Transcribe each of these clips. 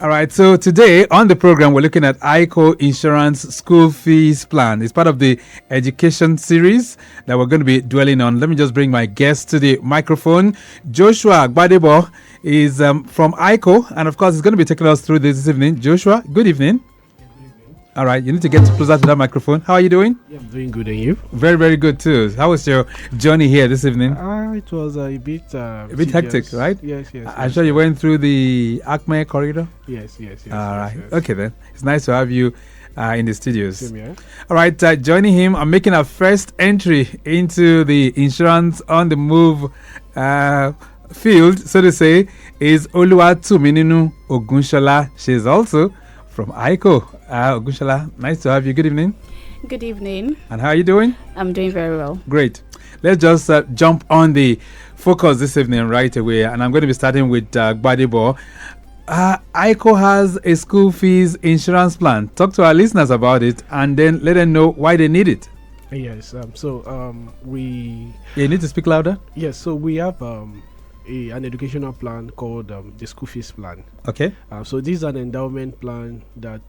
All right, so today on the program, we're looking at ICO Insurance School Fees Plan. It's part of the education series that we're going to be dwelling on. Let me just bring my guest to the microphone. Joshua Gbadebo is from ICO, and of course, he's going to be taking us through this evening. Joshua, good evening. All right, you need to get closer to that microphone. How are you doing? Yeah, I'm doing good, and you? Very, very good too. How was your journey here this evening? It was a bit hectic, right? Yes. I'm sure you went through the Acme corridor. Yes. All right. Okay then. It's nice to have you in the studios. Same here. All right. Joining him, I'm making our first entry into the insurance on the move field, so to say, is Oluwatumininu Ogunshola. She's also from ICO. Ogunshola, nice to have you. Good evening. Good evening. And how are you doing? I'm doing very well. Great. Let's just jump on the focus this evening right away. And I'm going to be starting with Gbadebo. ICO has a school fees insurance plan. Talk to our listeners about it and then let them know why they need it. Yes. We. You need to speak louder? Yes. So we have an educational plan called the school fees plan. Okay. So this is an endowment plan that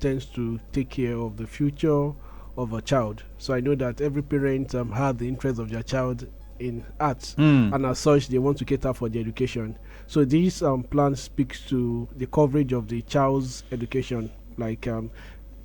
tends to take care of the future of a child. So I know that every parent has the interest of their child in arts, and as such they want to cater for the education. So this plan speaks to the coverage of the child's education, like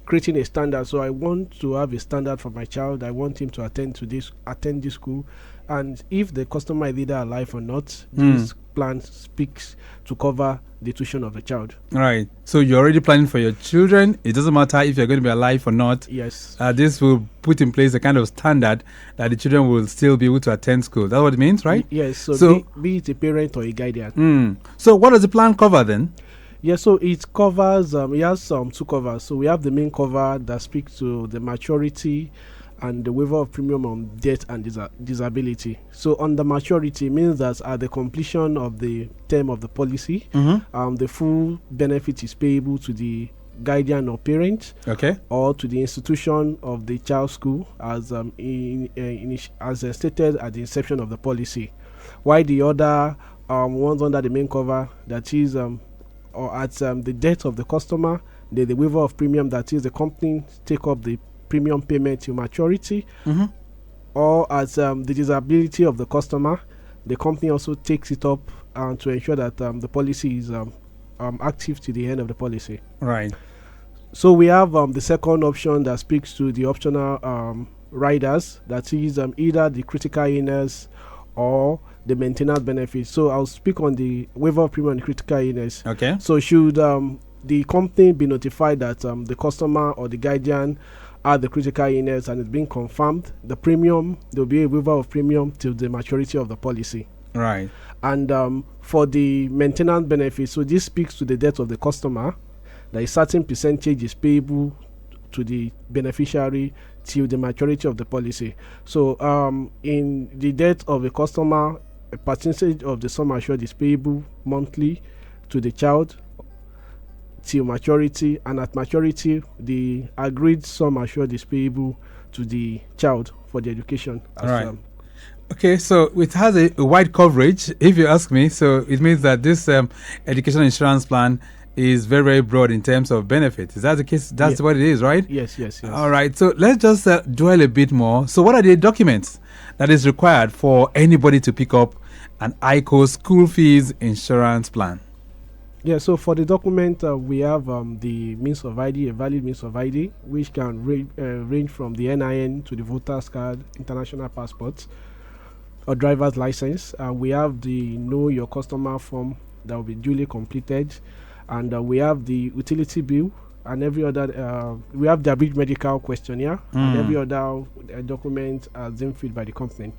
creating a standard. So I want to have a standard for my child. I want him to attend this school, and if the customer is either alive or not, this plan speaks to cover the tuition of the child. Right. So you're already planning for your children. It doesn't matter if you're going to be alive or not. Yes. This will put in place a kind of standard that the children will still be able to attend school. That's what it means, right? Yes. So be it a parent or a guardian. So what does the plan cover then? Yes, so it covers, it has two covers. So we have the main cover that speaks to the maturity and the waiver of premium on death and disability. So on the maturity means that at the completion of the term of the policy, the full benefit is payable to the guardian or parent, or to the institution of the child's school as stated at the inception of the policy. While the other ones under the main cover, that is or at the death of the customer, the waiver of premium, that is the company take up the premium payment to maturity, or as the disability of the customer, the company also takes it up to ensure that the policy is active to the end of the policy. Right. So we have the second option that speaks to the optional riders, that is either the critical illness or the maintenance benefits. So I'll speak on the waiver of premium and critical illness. Okay. So should the company be notified that the customer or the guardian had the critical illness and it's been confirmed, the premium, there'll be a waiver of premium till the maturity of the policy. Right. And for the maintenance benefits, so this speaks to the death of the customer, that a certain percentage is payable to the beneficiary till the maturity of the policy. So in the death of the customer, a percentage of the sum assured is payable monthly to the child till maturity, and at maturity the agreed sum assured is payable to the child for the education. All right. Okay, so it has a wide coverage, if you ask me. So it means that this education insurance plan is very, very broad in terms of benefits. Is that the case? That's what it is, right? Yes. All right, so let's just dwell a bit more. So what are the documents that is required for anybody to pick up an ICO school fees insurance plan? Yeah, so for the document, we have the means of ID, a valid means of ID, which can range from the NIN to the voter's card, international passports, or driver's license. We have the Know Your Customer form that will be duly completed, and we have the utility bill and every other. We have the abridged medical questionnaire and every other document then filled by the company.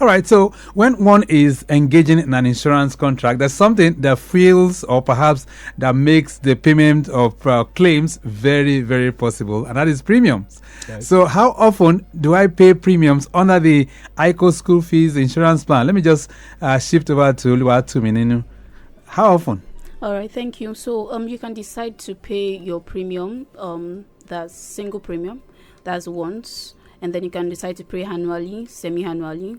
All right, so when one is engaging in an insurance contract, there's something that feels or perhaps that makes the payment of claims very, very possible, and that is premiums. Yes. So how often do I pay premiums under the ICO school fees insurance plan? Let me just shift over to Oluwatumininu. How often? All right, thank you. So you can decide to pay your premium, that's single premium, that's once, and then you can decide to pay annually, semi-annually,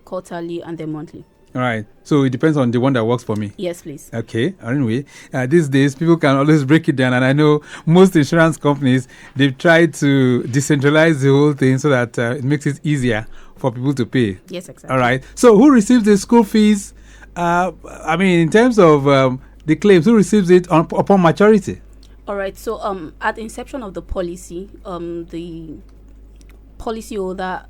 quarterly, and then monthly. All right. So it depends on the one that works for me. Yes, please. Okay. Anyway, these days people can always break it down, and I know most insurance companies, they've tried to decentralize the whole thing so that it makes it easier for people to pay. Yes, exactly. All right. So who receives the school fees? I mean, in terms of the claims, who receives it upon maturity? All right. So at the inception of the policy holder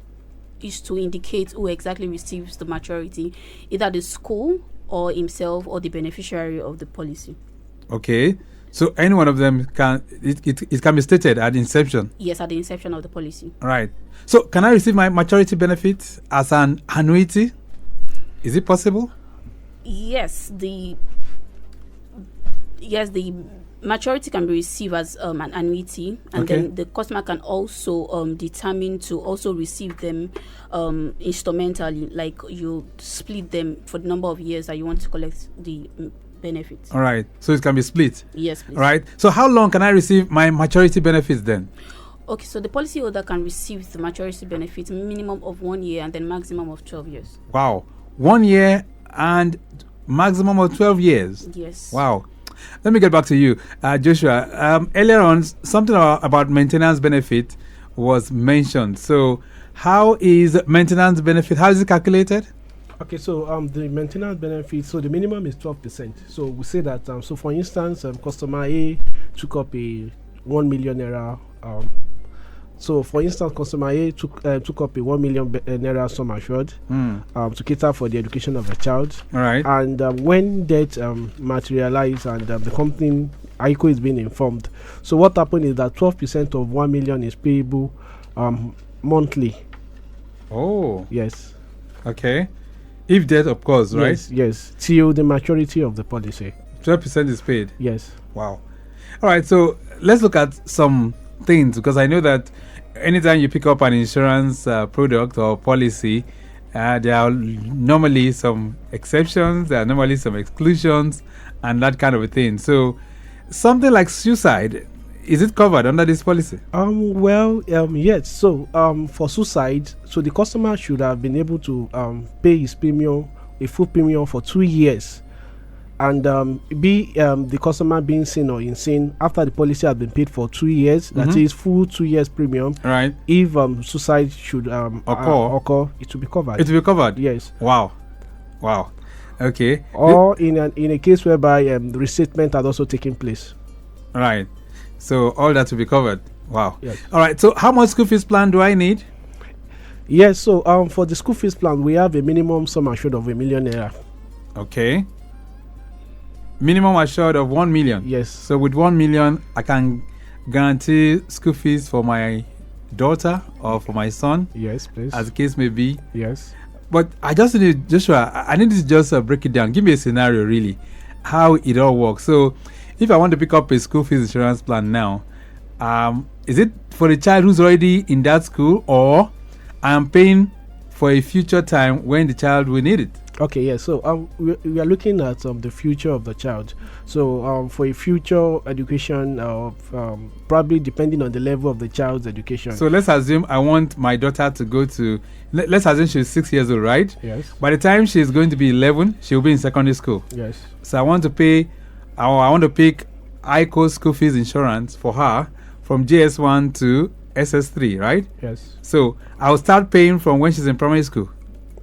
is to indicate who exactly receives the maturity, either the school or himself or the beneficiary of the policy. Okay. So any one of them it can be stated at inception? Yes, at the inception of the policy. Right. So can I receive my maturity benefit as an annuity? Is it possible? Yes, the maturity can be received as an annuity, and then the customer can also determine to also receive them instrumentally, like you split them for the number of years that you want to collect the benefits. All right. So it can be split? Yes, please. All right. So how long can I receive my maturity benefits then? Okay, so the policyholder can receive the maturity benefit minimum of 1 year and then maximum of 12 years. Wow. 1 year and maximum of 12 years? Yes. Wow. Let me get back to you, Joshua. Earlier on, something about maintenance benefit was mentioned. So how is maintenance benefit, how is it calculated? Okay, so the maintenance benefit, so the minimum is 12%. So we say that, so for instance, customer A took up a 1 million naira. So for instance, customer A took up a 1 million naira sum assured to cater for the education of a child. All right. And when that materialized and the company ICO is being informed, so what happened is that 12% of 1 million is payable monthly. Oh. Yes. Okay. If debt, of course, right? Yes. Till the maturity of the policy. 12% is paid? Yes. Wow. All right. So let's look at some things, because I know that anytime you pick up an insurance product or policy, there are normally some exceptions, there are normally some exclusions, and that kind of a thing. So something like suicide, is it covered under this policy? Yes. So for suicide, so the customer should have been able to pay his premium, a full premium for 2 years, and the customer being sane or insane after the policy has been paid for 2 years. That is full 2 years premium. Right. If suicide should occur, it will be covered. It will be covered. Yes. Wow. Okay. Or in a case whereby the restatement has also taken place. Right. So all that will be covered. Wow. Yes. All right. So how much school fees plan do I need? Yes. So for the school fees plan, we have a minimum sum assured of 1 million naira. Okay. Minimum assured of 1 million. Yes. So with 1 million, I can guarantee school fees for my daughter or for my son. Yes, please. As the case may be. Yes. But I just need, Joshua, I need to just break it down. Give me a scenario, really, how it all works. So if I want to pick up a school fees insurance plan now, is it for the child who's already in that school, or I'm paying for a future time when the child will need it? Okay, yes. So we are looking at the future of the child. So for a future education, probably depending on the level of the child's education. So let's assume I want my daughter to go to, let's assume she's 6 years old, right? Yes. By the time she's going to be 11, she'll be in secondary school. Yes. So I want to pick ICO school fees insurance for her from JS1 to SS3, right? Yes. So I'll start paying from when she's in primary school.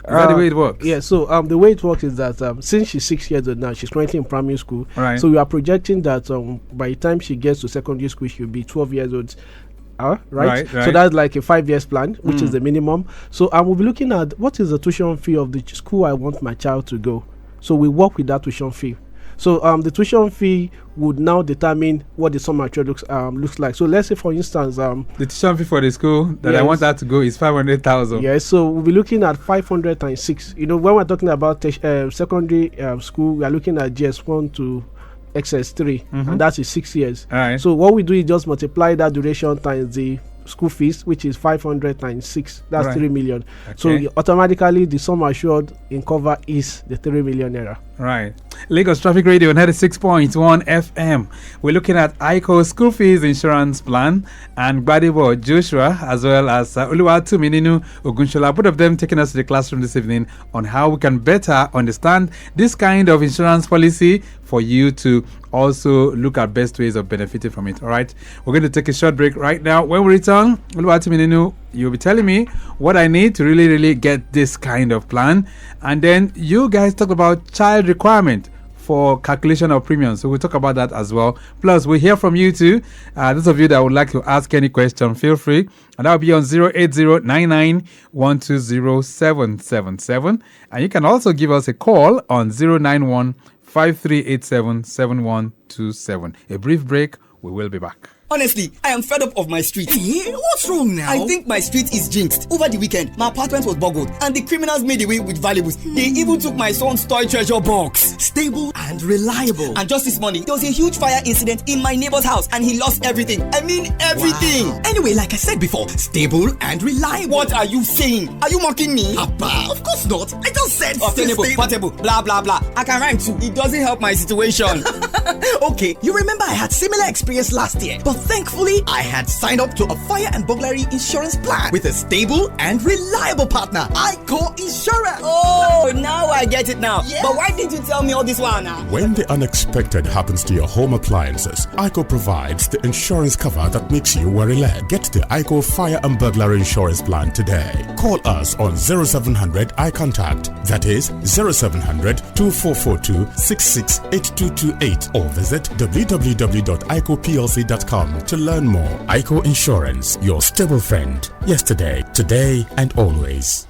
Is that the way it works? Yeah, so the way it works is that since she's 6 years old now, she's currently in primary school. Right. So we are projecting that by the time she gets to secondary school, she'll be 12 years old. Right? So that's like a 5 years plan, which is the minimum. So we'll be looking at what is the tuition fee of the school I want my child to go. So we work with that tuition fee. So the tuition fee would now determine what the sum assured looks like. So let's say, for instance, the tuition fee for the school that I want her to go is 500,000. Yes, so we'll be looking at 500 times 6. You know, when we're talking about secondary school, we are looking at GS1 to XS3, and that is 6 years. All right. So what we do is just multiply that duration times the school fees, which is 500 times 6. That's 3 million. Okay. So automatically the sum assured in cover is the 3 million naira. Right. Lagos Traffic Radio 96.1 FM. We're looking at ICO school fees insurance plan and Gbadebo Joshua as well as Oluwatumininu Ogunshola. Both of them taking us to the classroom this evening on how we can better understand this kind of insurance policy for you to also look at best ways of benefiting from it. All right. We're going to take a short break right now. When we return, Oluwatumininu, you'll be telling me what I need to really get this kind of plan. And then you guys talk about child requirement for calculation of premiums. So we'll talk about that as well. Plus, we'll hear from you too. Those of you that would like to ask any question, feel free. And that will be on 08099120777. And you can also give us a call on 091-5387-7127. A brief break. We will be back. Honestly, I am fed up of my street. Hey, what's wrong now? I think my street is jinxed. Over the weekend, my apartment was boggled and the criminals made away with valuables. They even took my son's toy treasure box. Stable and reliable. And just this morning, there was a huge fire incident in my neighbor's house and he lost everything. I mean everything. Wow. Anyway, like I said before, stable and reliable. What are you saying? Are you mocking me? Papa, of course not. I just said obtainable, portable, blah blah blah. I can rhyme too. It doesn't help my situation. Okay, you remember I had similar experience last year, but thankfully I had signed up to a fire and burglary insurance plan with a stable and reliable partner, ICO Insurance. Oh, now I get it now. Yes. But why didn't you tell me all this while now? When the unexpected happens to your home appliances, ICO provides the insurance cover that makes you worry-less. Get the ICO fire and burglary insurance plan today. Call us on 0700 iContact. That is 0700 2442 668228 or visit www.icoplc.com to learn more. ICO Insurance, your stable friend. Yesterday, today, and always.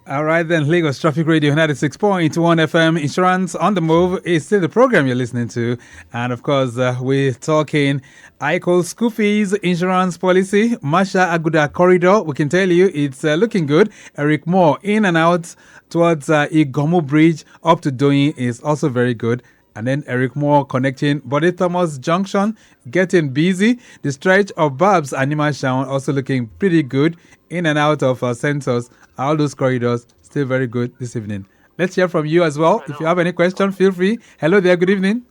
All right, then, Lagos Traffic Radio 96.1 FM. Insurance on the Move is still the program you're listening to. And of course, we're talking ICO school fees insurance policy. Masha Aguda Corridor, we can tell you it's looking good. Eric Moore in and out towards Igomu Bridge up to Doyin is also very good. And then Eric Moore connecting Bode Thomas Junction, getting busy. The stretch of Babs and Nimashawn also looking pretty good. In and out of centers, all those corridors still very good this evening. Let's hear from you as well. Hello. If you have any question, feel free. Hello there, good evening.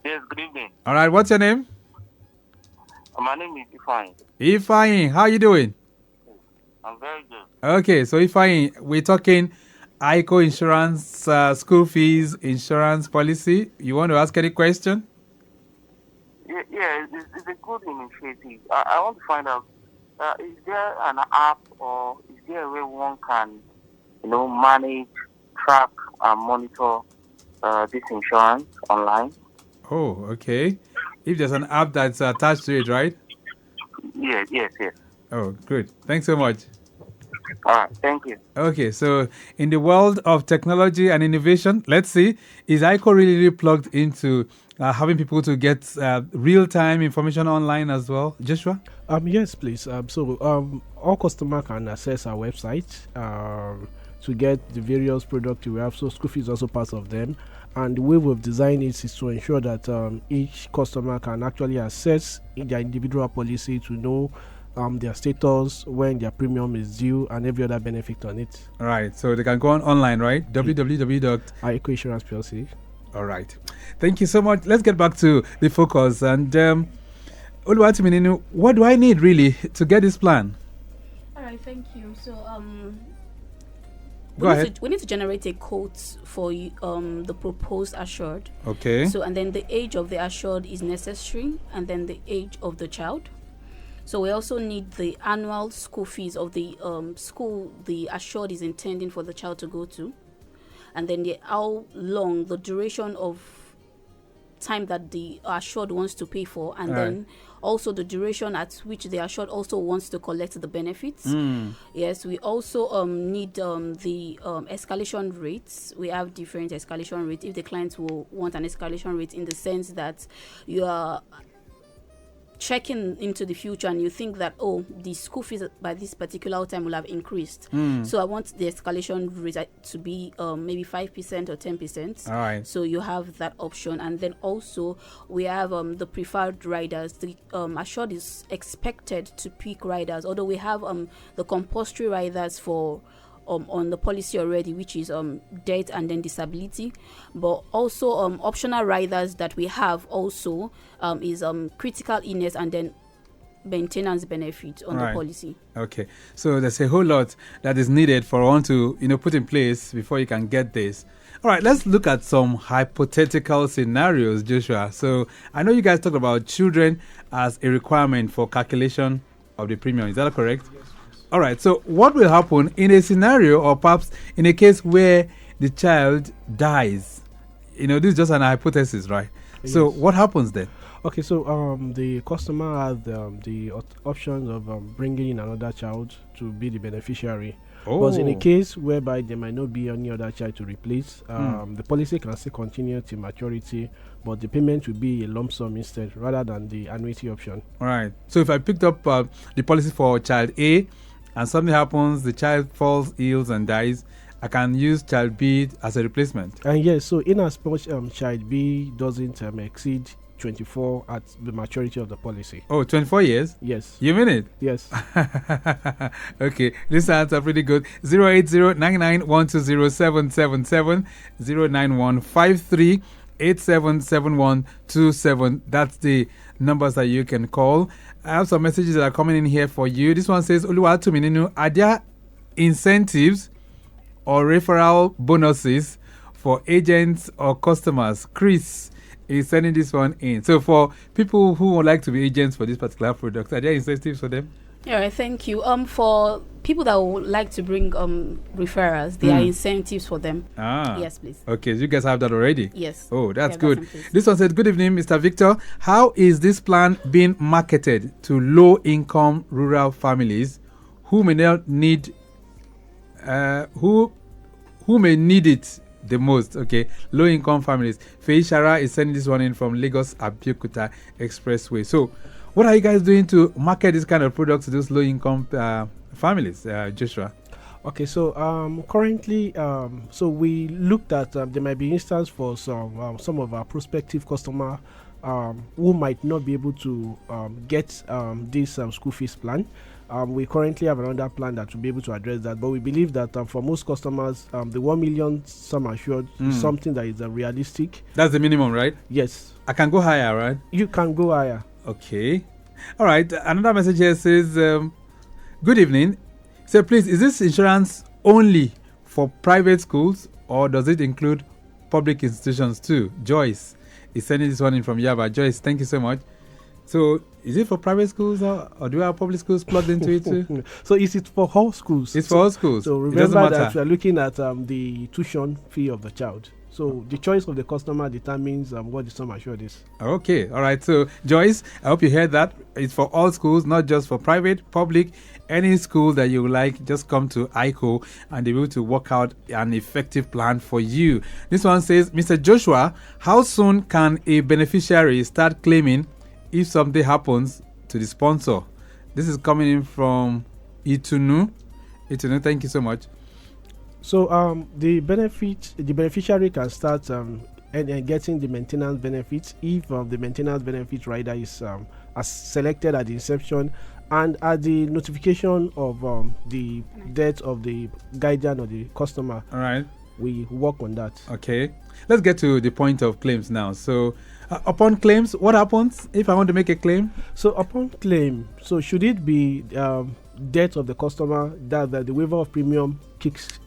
Yes, good evening. All right, what's your name? My name is Ifeanyi. Ifeanyi, how are you doing? I'm very good. Okay, so Ifeanyi, we're talking ICO insurance, school fees, insurance policy. You want to ask any question? Yeah, it's a good initiative. I want to find out, is there an app or is there a way one can, manage, track, and monitor this insurance online? Oh, okay. If there's an app that's attached to it, right? Yes. Oh, good. Thanks so much. All right, thank you. Okay, so in the world of technology and innovation, let's see, is ICO really plugged into having people to get real-time information online as well? Joshua? Yes, please. All customers can access our website to get the various products we have. So school fees is also part of them. And the way we've designed it is to ensure that each customer can actually access their individual policy to know their status, when their premium is due, and every other benefit on it. All right. So they can go on online, right? ICO Insurance PLC. All right. Thank you so much. Let's get back to the focus. And Oluwatumininu, what do I need really to get this plan? All right. Thank you. So go ahead. We need to generate a quote for the proposed assured. Okay. So and then the age of the assured is necessary, and then the age of the child. So we also need the annual school fees of the school the assured is intending for the child to go to, and then how long, the duration of time that the assured wants to pay for, and then also the duration at which the assured also wants to collect the benefits. Yes, we also need the escalation rates. We have different escalation rates. If the client will want an escalation rate in the sense that you are checking into the future and you think that, the school fees by this particular time will have increased. So I want the escalation rate to be maybe 5% or 10%. All right. So you have that option. And then also we have the preferred riders. The assured is expected to pick riders, although we have the compulsory riders for on the policy already, which is death and then disability. But also optional riders that we have also is critical illness and then maintenance benefit on the policy. Okay, so there's a whole lot that is needed for one to put in place before you can get this. All right, let's look at some hypothetical scenarios, Joshua. So I know you guys talked about children as a requirement for calculation of the premium. Is that correct? Yes. All right, so what will happen in a scenario or perhaps in a case where the child dies? This is just an hypothesis, right? Yes. So what happens then? Okay, so the customer has the options of bringing in another child to be the beneficiary. Oh. But in a case whereby there might not be any other child to replace, the policy can still continue till maturity, but the payment will be a lump sum instead rather than the annuity option. All right. So if I picked up the policy for child A and something happens, the child falls ill and dies, I can use child B as a replacement. And yes, so in as much child B doesn't exceed 24 at the maturity of the policy. Oh, 24 years? Yes. You mean it? Yes. Okay, this sounds pretty good. 080-99-120-777, 091-53-877127. That's the numbers that you can call. I have some messages that are coming in here for you. This one says, Oluwatumininu, are there incentives or referral bonuses for agents or customers? Chris is sending this one in. So for people who would like to be agents for this particular product, are there incentives for them? All right, thank you. For people that would like to bring referrals, there are incentives for them. Yes, please. Okay, so you guys have that already? Yes. Oh, that's good. This one said, good evening, Mr. Victor. How is this plan being marketed to low-income rural families who may not need, who may need it the most? Okay, low-income families. Feishara is sending this one in from Lagos Abeokuta Expressway. So, what are you guys doing to market this kind of products to those low-income families, Joshua? Okay, so currently, so we looked at there might be instance for some of our prospective customer who might not be able to get this school fees plan. We currently have another plan that will be able to address that, but we believe that for most customers, the 1 million sum assured is something that is realistic. That's the minimum, right? Yes. I can go higher, right? You can go higher. Okay. All right. Another message here says, good evening. So please, is this insurance only for private schools or does it include public institutions too? Joyce is sending this one in from Yaba. Joyce, thank you so much. So, is it for private schools or do we have public schools plugged into it too? So, is it for all schools? It's for all schools. So, remember that we are looking at the tuition fee of the child. So, the choice of the customer determines what the sum assured is. Okay. All right. So, Joyce, I hope you heard that. It's for all schools, not just for private, public. Any school that you like, just come to ICO and they'll be able to work out an effective plan for you. This one says, Mr. Joshua, how soon can a beneficiary start claiming if something happens to the sponsor? This is coming in from Itunu. Itunu, thank you so much. So the beneficiary can start and getting the maintenance benefits if the maintenance benefit rider is as selected at the inception and at the notification of the death of the guardian or the customer. All right. We work on that. Okay. Let's get to the point of claims now. So upon claims, what happens if I want to make a claim? So upon claim, so should it be death of the customer that the waiver of premium kicks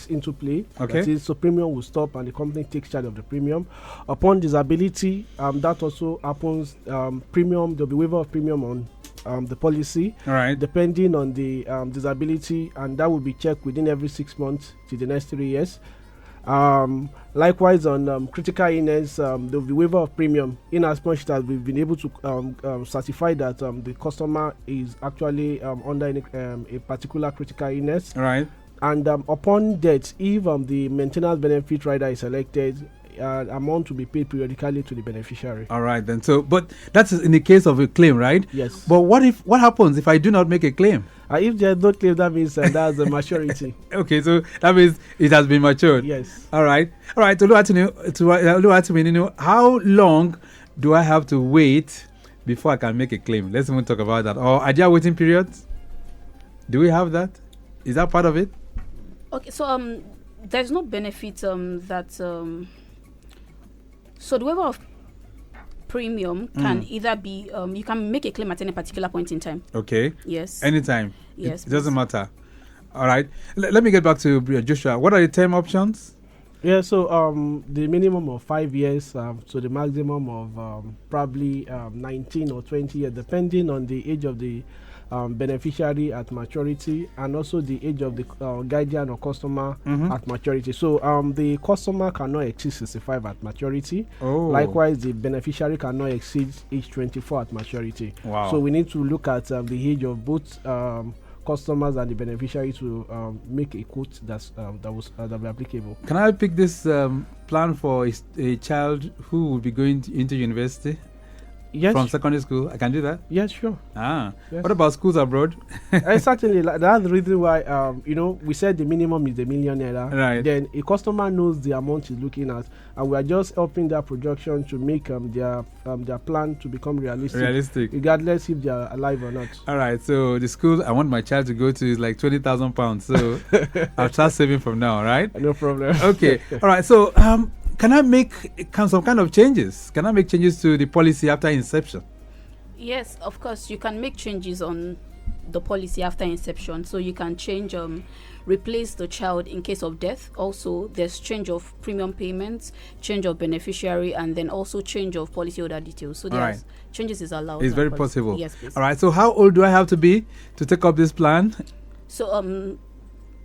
into play? Okay. That is, so premium will stop and the company takes charge of the premium. Upon disability, that also happens. Premium, there'll be waiver of premium on the policy, all right, depending on the disability, and that will be checked within every 6 months to the next 3 years. Likewise, on critical illness, there will be waiver of premium in as much as we've been able to certify that the customer is actually under a particular critical illness. All right. And upon death, if the maintenance benefit rider is selected, amount to be paid periodically to the beneficiary. All right, then. So, but that's in the case of a claim, right? Yes. But what happens if I do not make a claim? If there's no claim, that means that's the maturity. Okay, so that means it has been matured. Yes. All right. Oluwatumininu, how long do I have to wait before I can make a claim? Let's even talk about that. Or are there waiting periods? Do we have that? Is that part of it? Okay, so there's no benefit that so the waiver of premium can either be you can make a claim at any particular point in time. Okay. Yes. Anytime. Yes. It doesn't matter. All right. Let me get back to Joshua. What are the term options? Yeah, so the minimum of 5 years, so the maximum of probably 19 or 20 years, depending on the age of the beneficiary at maturity, and also the age of the guardian or customer at maturity. So the customer cannot exceed 65 at maturity. Oh. Likewise, the beneficiary cannot exceed age 24 at maturity. Wow. So we need to look at the age of both customers and the beneficiary to make a quote that will be applicable. Can I pick this plan for a child who will be going into university? Yes. From secondary school? I can do that? Yes, sure. Yes. What about schools abroad? Certainly, that's the reason why, we said the minimum is the million naira. Right. Then a customer knows the amount he's looking at, and we are just helping their projection to make their plan to become realistic, regardless if they are alive or not. All right. So the school I want my child to go to is like £20,000. So I'll start saving from now, right? No problem. Okay. All right. So can I make some kind of changes? Can I make changes to the policy after inception? Yes, of course. You can make changes on the policy after inception. So you can change, replace the child in case of death. Also, there's change of premium payments, change of beneficiary, and then also change of policyholder details. So there's changes is allowed. It's very possible. Yes, please. All right. So how old do I have to be to take up this plan? So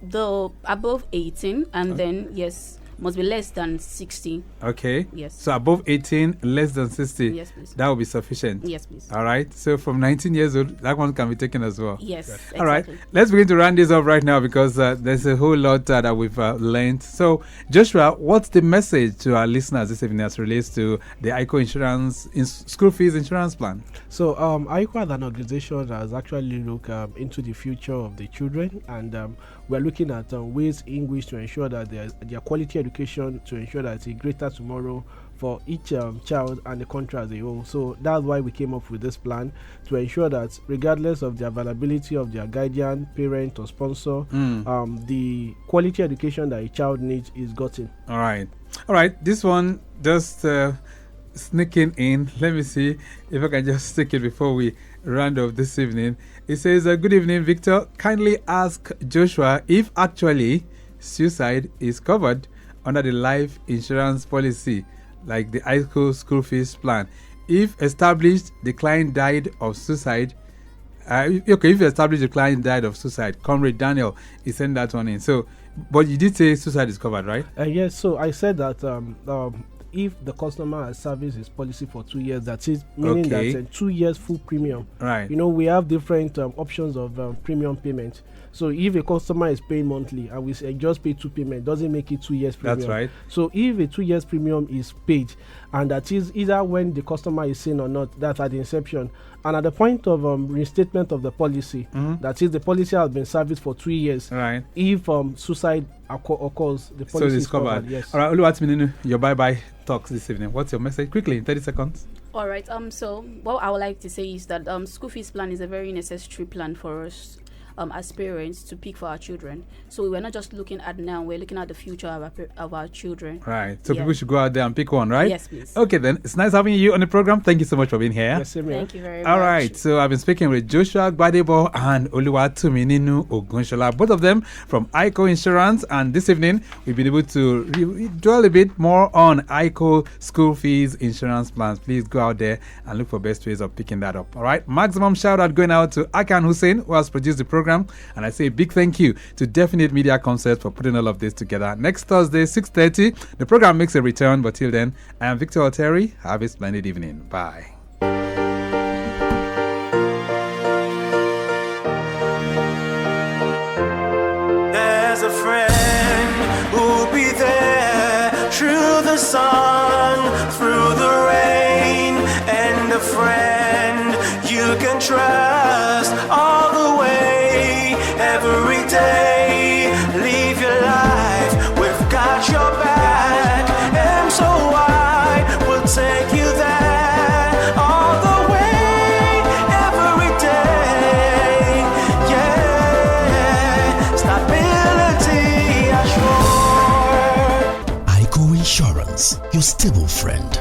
the above 18, and then yes, must be less than 60. Okay. Yes. So above 18, less than 60. Yes, please. That will be sufficient. Yes, please. All right. So from 19 years old, that one can be taken as well. Yes. Exactly. All right. Let's begin to round this up right now because there's a whole lot that we've learned. So, Joshua, what's the message to our listeners this evening as relates to the ICO insurance school fees insurance plan? So, ICO as an organization has actually looked into the future of the children, and we're looking at ways in which to ensure that their quality education, to ensure that it's a greater tomorrow for each child and the country as a whole. So that's why we came up with this plan, to ensure that regardless of the availability of their guardian, parent or sponsor, the quality education that a child needs is gotten. All right. This one just sneaking in. Let me see if I can just take it before we round off this evening. It says, good evening, Victor. Kindly ask Joshua if actually suicide is covered under the life insurance policy, like the ICO school fees plan. If established the client died of suicide, if established the client died of suicide, Comrade Daniel, he sent that one in. So, but you did say suicide is covered, right? Yes. So I said that if the customer has serviced his policy for 2 years, that is meaning that 2 years full premium. Right. We have different options of premium payment. So if a customer is paying monthly and we say just pay 2 payments, doesn't make it 2 years premium. That's right. So if a 2 years premium is paid, and that is either when the customer is seen or not, that's at the inception, and at the point of reinstatement of the policy, that is the policy has been serviced for 2 years. Right. If suicide occurs, the policy is covered. Yes. All right, Oluwatimi, your bye-bye talks this evening. What's your message? Quickly, in 30 seconds. All right. So what I would like to say is that school fees plan is a very necessary plan for us as parents to pick for our children. So we're not just looking at now, we're looking at the future of our children. Right. So people should go out there and pick one, right? Yes, please. Okay, then. It's nice having you on the program. Thank you so much for being here. Yes, thank you very much. All right. So I've been speaking with Joshua Gbadebo and Oluwatimi Ogunshola, both of them from ICO Insurance. And this evening, we've been able to dwell a bit more on ICO school fees insurance plans. Please go out there and look for best ways of picking that up. All right. Maximum shout out going out to Akan Hussein, who has produced the program. And I say a big thank you to Definite Media Concepts for putting all of this together. Next Thursday, 6:30, the program makes a return. But till then, I am Victor Oteri. Have a splendid evening. Bye. There's a friend who'll be there through the sun, through the rain, and a friend you can trust all the way, every day. Live your life, we've got your back, and so I will take you there all the way, every day. Yeah, stability your stable friend.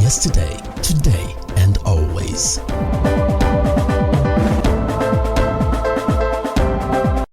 yesterday, today, and always.